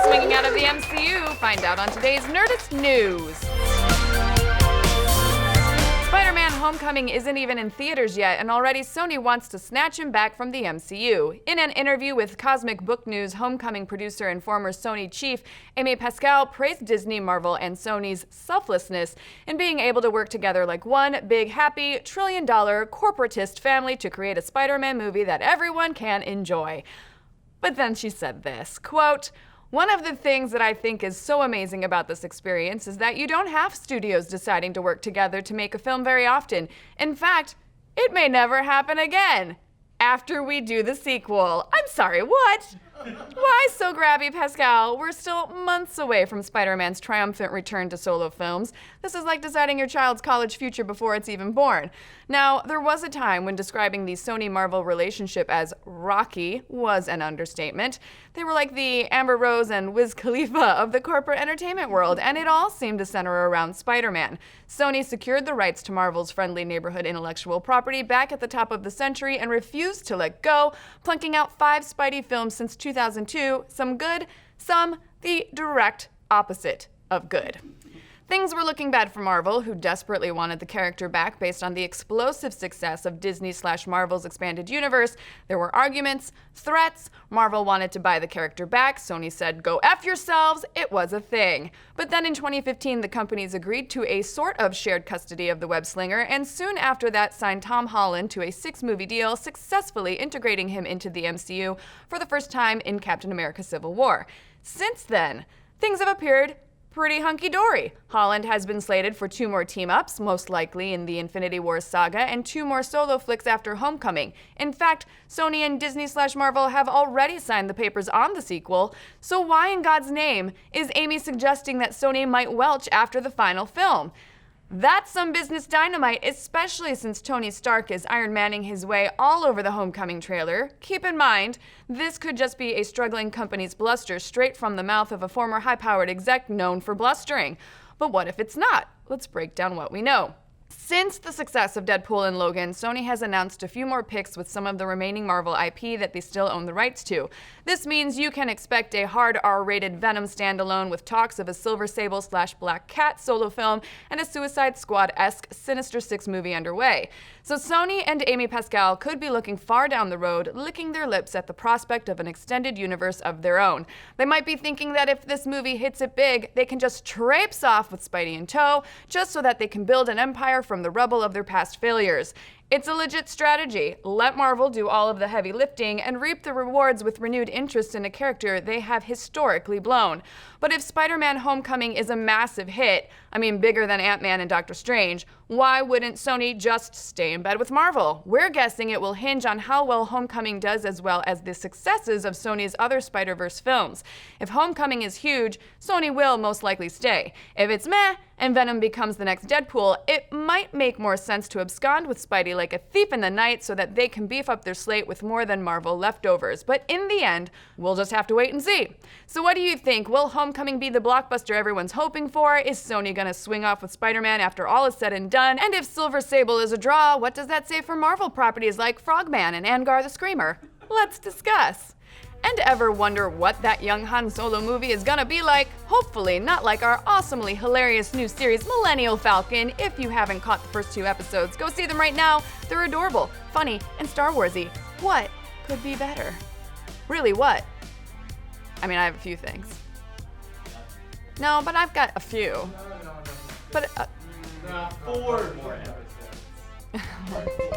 swinging out of the MCU? Find out on today's Nerdist News. Spider-Man Homecoming isn't even in theaters yet, and already Sony wants to snatch him back from the MCU. In an interview with Cosmic Book News, Homecoming producer and former Sony chief Amy Pascal praised Disney, Marvel, and Sony's selflessness in being able to work together like one big, happy, trillion-dollar corporatist family to create a Spider-Man movie that everyone can enjoy. But then she said this, quote, "One of the things that I think is so amazing about this experience is that you don't have studios deciding to work together to make a film very often. In fact, it may never happen again after we do the sequel." I'm sorry, what? Why so grabby, Pascal? We're still months away from Spider-Man's triumphant return to solo films. This is like deciding your child's college future before it's even born. Now, there was a time when describing the Sony-Marvel relationship as rocky was an understatement. They were like the Amber Rose and Wiz Khalifa of the corporate entertainment world, and it all seemed to center around Spider-Man. Sony secured the rights to Marvel's friendly neighborhood intellectual property back at the top of the century and refused to let go, plunking out 5 Spidey films since 2002, some good, some the direct opposite of good. Things were looking bad for Marvel, who desperately wanted the character back based on the explosive success of Disney/Marvel's expanded universe. There were arguments, threats. Marvel wanted to buy the character back. Sony said, "Go F yourselves." It was a thing. But then in 2015, the companies agreed to a sort of shared custody of the web-slinger, and soon after that signed Tom Holland to a 6-movie deal, successfully integrating him into the MCU for the first time in Captain America: Civil War. Since then, things have appeared pretty hunky-dory. Holland has been slated for 2 more team-ups, most likely in the Infinity War saga, and 2 more solo flicks after Homecoming. In fact, Sony and Disney/Marvel have already signed the papers on the sequel, so why in God's name is Amy suggesting that Sony might welch after the final film? That's some business dynamite, especially since Tony Stark is Iron Manning his way all over the Homecoming trailer. Keep in mind, this could just be a struggling company's bluster straight from the mouth of a former high-powered exec known for blustering. But what if it's not? Let's break down what we know. Since the success of Deadpool and Logan, Sony has announced a few more picks with some of the remaining Marvel IP that they still own the rights to. This means you can expect a hard R-rated Venom standalone with talks of a Silver Sable/Black Cat solo film and a Suicide Squad-esque Sinister Six movie underway. So Sony and Amy Pascal could be looking far down the road, licking their lips at the prospect of an extended universe of their own. They might be thinking that if this movie hits it big, they can just traipse off with Spidey in tow, just so that they can build an empire from the rubble of their past failures. It's a legit strategy. Let Marvel do all of the heavy lifting and reap the rewards with renewed interest in a character they have historically blown. But if Spider-Man Homecoming is a massive hit, bigger than Ant-Man and Doctor Strange, why wouldn't Sony just stay in bed with Marvel? We're guessing it will hinge on how well Homecoming does as well as the successes of Sony's other Spider-Verse films. If Homecoming is huge, Sony will most likely stay. If it's meh, and Venom becomes the next Deadpool, it might make more sense to abscond with Spidey like a thief in the night so that they can beef up their slate with more than Marvel leftovers. But in the end, we'll just have to wait and see. So what do you think? Will Homecoming be the blockbuster everyone's hoping for? Is Sony gonna swing off with Spider-Man after all is said and done? And if Silver Sable is a draw, what does that say for Marvel properties like Frogman and Angar the Screamer? Let's discuss. And ever wonder what that young Han Solo movie is gonna be like? Hopefully not like our awesomely hilarious new series Millennial Falcon. If you haven't caught the first 2 episodes, go see them right now. They're adorable, funny, and Star Warsy. What could be better? Really, what? I have a few things. No, but I've got a few. No. But 4 more episodes.